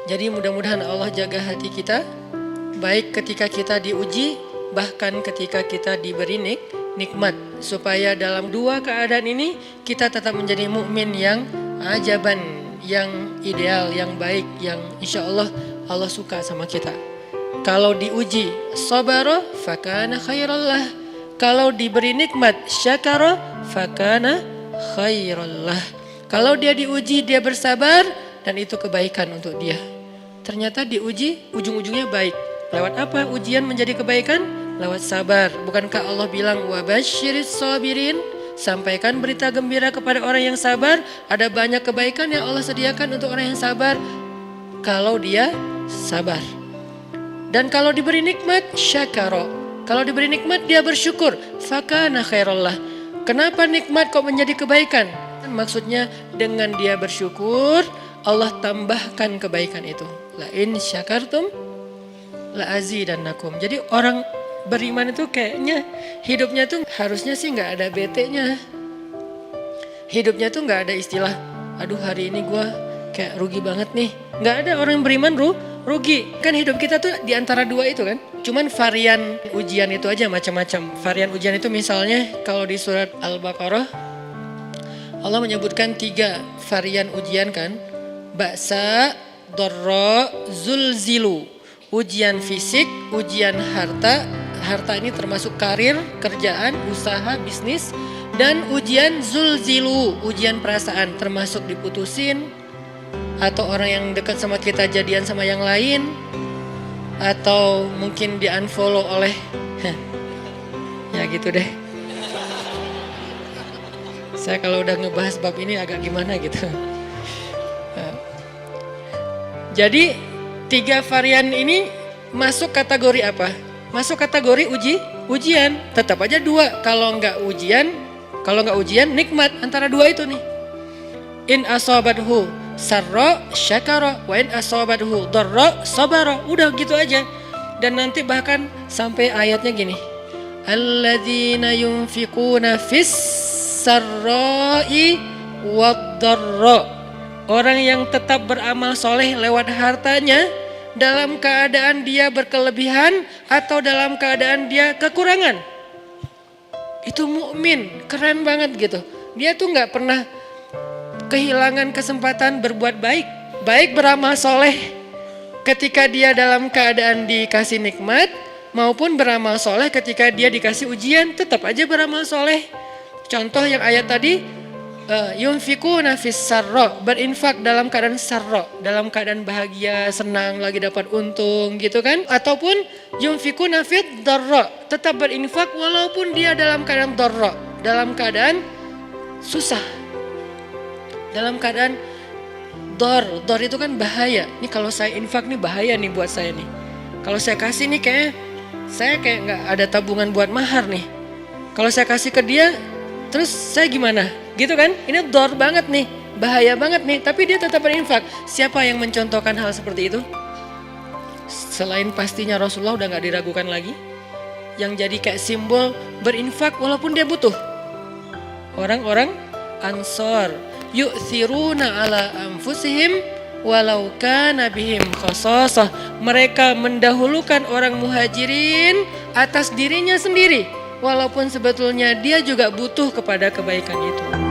Jadi mudah-mudahan Allah jaga hati kita, baik ketika kita diuji, bahkan ketika kita diberi nikmat, supaya dalam dua keadaan ini kita tetap menjadi mukmin yang ajaban, yang ideal, yang baik, yang insya Allah Allah suka sama kita. Kalau diuji sabara fakana khairallah, kalau diberi nikmat syakara fakana khairallah. Kalau dia diuji dia bersabar dan itu kebaikan untuk dia. Ternyata diuji ujung-ujungnya baik. Lewat apa ujian menjadi kebaikan? Lewat sabar. Bukankah Allah bilang wabasyiris sabirin? Sampaikan berita gembira kepada orang yang sabar. Ada banyak kebaikan yang Allah sediakan untuk orang yang sabar kalau dia sabar. Dan kalau diberi nikmat syakara. Kalau diberi nikmat dia bersyukur. Fakana khairallah. Kenapa nikmat kok menjadi kebaikan? Maksudnya dengan dia bersyukur Allah tambahkan kebaikan itu. La in syakartum la azidannakum. Jadi orang beriman itu kayaknya hidupnya tuh harusnya sih nggak ada bete-nya. Hidupnya tuh nggak ada istilah, aduh hari ini gue kayak rugi banget nih. Nggak ada orang yang beriman rugi. Kan hidup kita tuh di antara dua itu kan. Cuman varian ujian itu aja macam-macam. Varian ujian itu misalnya kalau di surat Al-Baqarah Allah menyebutkan 3 varian ujian kan. Ba'sa, dharra, zulzilu. Ujian fisik, ujian harta. Harta ini termasuk karir, kerjaan, usaha, bisnis. Dan ujian zulzilu, ujian perasaan termasuk diputusin. Atau orang yang dekat sama kita jadian sama yang lain. Atau mungkin di unfollow oleh ya gitu deh. Saya kalau udah ngebahas bab ini agak gimana gitu. Jadi 3 varian ini masuk kategori apa? Masuk kategori ujian. Tetap aja 2. Kalau nggak ujian nikmat, antara 2 itu nih. In asabathu sarra syakara wa in asabathu dharra sabara. Udah gitu aja. Dan nanti bahkan sampai ayatnya gini. Alladzina yunfiquna fis sarra'i wad dharra. Orang yang tetap beramal soleh lewat hartanya dalam keadaan dia berkelebihan atau dalam keadaan dia kekurangan. Itu mukmin, keren banget gitu. Dia tuh nggak pernah kehilangan kesempatan berbuat baik. Baik beramal soleh ketika dia dalam keadaan dikasih nikmat maupun beramal soleh ketika dia dikasih ujian, tetap aja beramal soleh. Contoh yang ayat tadi, yunfikuna fis sarra, berinfak dalam keadaan sarra, dalam keadaan bahagia, senang, lagi dapat untung gitu kan. Ataupun yunfikuna fit dharra, tetap berinfak walaupun dia dalam keadaan dharra, dalam keadaan susah. Dalam keadaan dor itu kan bahaya. Ini kalau saya infak nih bahaya nih buat saya nih. Kalau saya kasih nih saya kayak nggak ada tabungan buat mahar nih. Kalau saya kasih ke dia, terus saya gimana? Gitu kan? Ini dor banget nih, bahaya banget nih. Tapi dia tetap berinfak. Siapa yang mencontohkan hal seperti itu? Selain pastinya Rasulullah udah nggak diragukan lagi. Yang jadi kayak simbol berinfak walaupun dia butuh. Orang-orang Ansor, yu'thiruna ala anfusihim walau kana bihim khasasah. Mereka mendahulukan orang muhajirin atas dirinya sendiri. Walaupun sebetulnya dia juga butuh kepada kebaikan itu.